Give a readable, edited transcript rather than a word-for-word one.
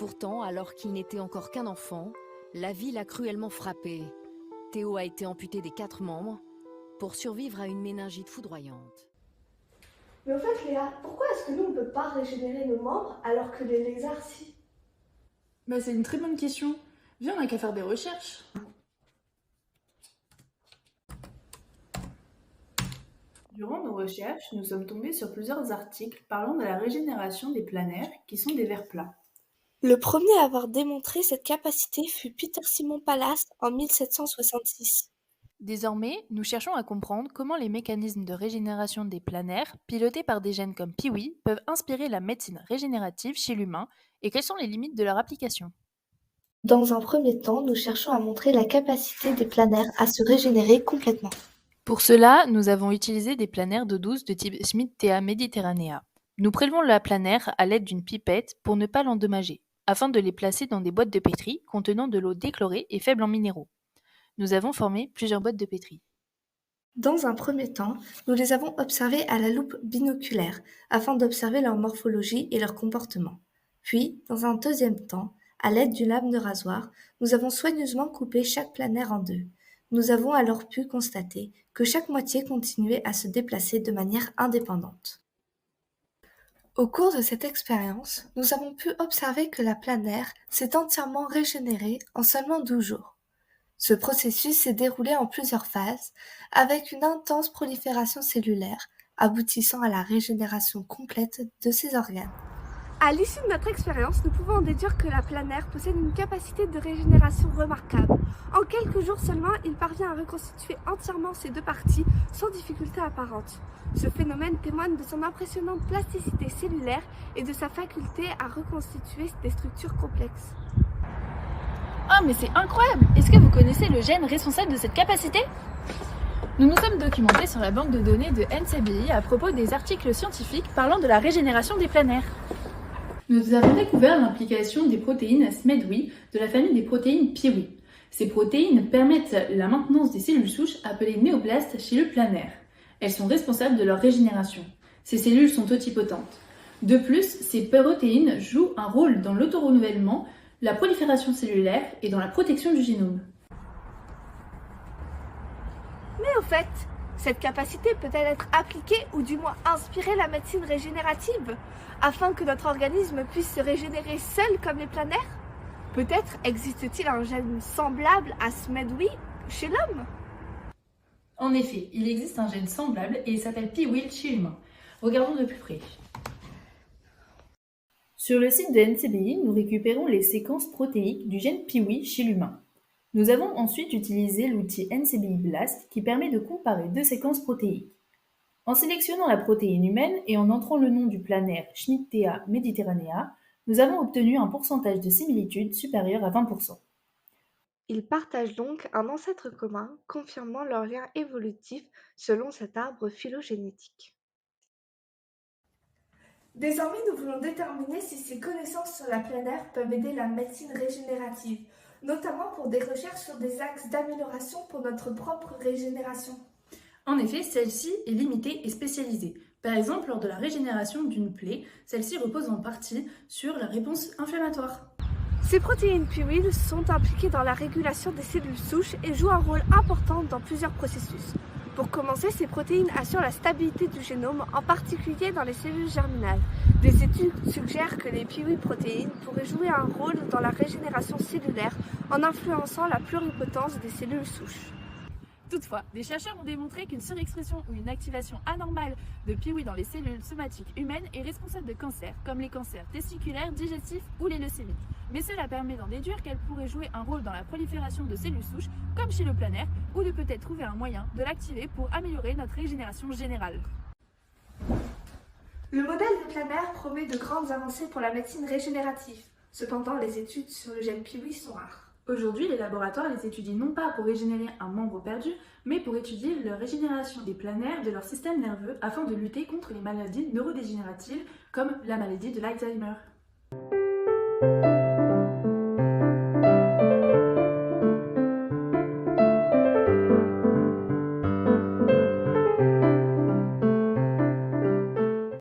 Pourtant, alors qu'il n'était encore qu'un enfant, la vie l'a cruellement frappé. Théo a été amputé des 4 membres pour survivre à une méningite foudroyante. Mais au fait, Léa, pourquoi est-ce que nous, on ne peut pas régénérer nos membres alors que les lézards, si? C'est une très bonne question. Viens, on n'a qu'à faire des recherches. Durant nos recherches, nous sommes tombés sur plusieurs articles parlant de la régénération des planaires, qui sont des vers plats. Le premier à avoir démontré cette capacité fut Peter Simon Pallas en 1766. Désormais, nous cherchons à comprendre comment les mécanismes de régénération des planaires, pilotés par des gènes comme Peewee, peuvent inspirer la médecine régénérative chez l'humain et quelles sont les limites de leur application. Dans un premier temps, nous cherchons à montrer la capacité des planaires à se régénérer complètement. Pour cela, nous avons utilisé des planaires d'eau douce de type Schmidt-Thea Mediterranea. Nous prélevons la planaire à l'aide d'une pipette pour ne pas l'endommager, afin de les placer dans des boîtes de pétri contenant de l'eau déchlorée et faible en minéraux. Nous avons formé plusieurs boîtes de pétri. Dans un premier temps, nous les avons observés à la loupe binoculaire afin d'observer leur morphologie et leur comportement. Puis, dans un deuxième temps, à l'aide d'une lame de rasoir, nous avons soigneusement coupé chaque planaire en deux. Nous avons alors pu constater que chaque moitié continuait à se déplacer de manière indépendante. Au cours de cette expérience, nous avons pu observer que la planaire s'est entièrement régénérée en seulement 12 jours. Ce processus s'est déroulé en plusieurs phases, avec une intense prolifération cellulaire, aboutissant à la régénération complète de ses organes. À l'issue de notre expérience, nous pouvons en déduire que la planaire possède une capacité de régénération remarquable. En quelques jours seulement, il parvient à reconstituer entièrement ses deux parties sans difficulté apparente. Ce phénomène témoigne de son impressionnante plasticité cellulaire et de sa faculté à reconstituer des structures complexes. Oh, mais c'est incroyable! Est-ce que vous connaissez le gène responsable de cette capacité? Nous nous sommes documentés sur la banque de données de NCBI à propos des articles scientifiques parlant de la régénération des planaires. Nous avons découvert l'implication des protéines SMEDWI de la famille des protéines Peewee. Ces protéines permettent la maintenance des cellules souches appelées néoplastes chez le planaire. Elles sont responsables de leur régénération. Ces cellules sont totipotentes. De plus, ces protéines jouent un rôle dans l'autorenouvellement, la prolifération cellulaire et dans la protection du génome. Mais au fait, cette capacité peut-elle être appliquée ou du moins inspirer la médecine régénérative afin que notre organisme puisse se régénérer seul comme les planaires? Peut-être existe-t-il un gène semblable à SMEDWI chez l'homme? En effet, il existe un gène semblable et il s'appelle Peewee chez l'humain. Regardons de plus près. Sur le site de NCBI, nous récupérons les séquences protéiques du gène Peewee chez l'humain. Nous avons ensuite utilisé l'outil NCBI BLAST qui permet de comparer deux séquences protéiques. En sélectionnant la protéine humaine et en entrant le nom du planaire Schmidt-Thea Mediterranea, nous avons obtenu un pourcentage de similitude supérieur à 20%. Ils partagent donc un ancêtre commun, confirmant leur lien évolutif selon cet arbre phylogénétique. Désormais, nous voulons déterminer si ces connaissances sur la planaire peuvent aider la médecine régénérative, notamment pour des recherches sur des axes d'amélioration pour notre propre régénération. En effet, celle-ci est limitée et spécialisée. Par exemple, lors de la régénération d'une plaie, celle-ci repose en partie sur la réponse inflammatoire. Ces protéines Peewee sont impliquées dans la régulation des cellules souches et jouent un rôle important dans plusieurs processus. Pour commencer, ces protéines assurent la stabilité du génome, en particulier dans les cellules germinales. Des études suggèrent que les Peewee protéines pourraient jouer un rôle dans la régénération cellulaire en influençant la pluripotence des cellules souches. Toutefois, des chercheurs ont démontré qu'une surexpression ou une activation anormale de Peewee dans les cellules somatiques humaines est responsable de cancers, comme les cancers testiculaires, digestifs ou les leucémies. Mais cela permet d'en déduire qu'elle pourrait jouer un rôle dans la prolifération de cellules souches, comme chez le planaire, ou de peut-être trouver un moyen de l'activer pour améliorer notre régénération générale. Le modèle des planaires promet de grandes avancées pour la médecine régénérative. Cependant, les études sur le gène Peewee sont rares. Aujourd'hui, les laboratoires les étudient non pas pour régénérer un membre perdu, mais pour étudier la régénération des planaires de leur système nerveux afin de lutter contre les maladies neurodégénératives comme la maladie de l'Alzheimer.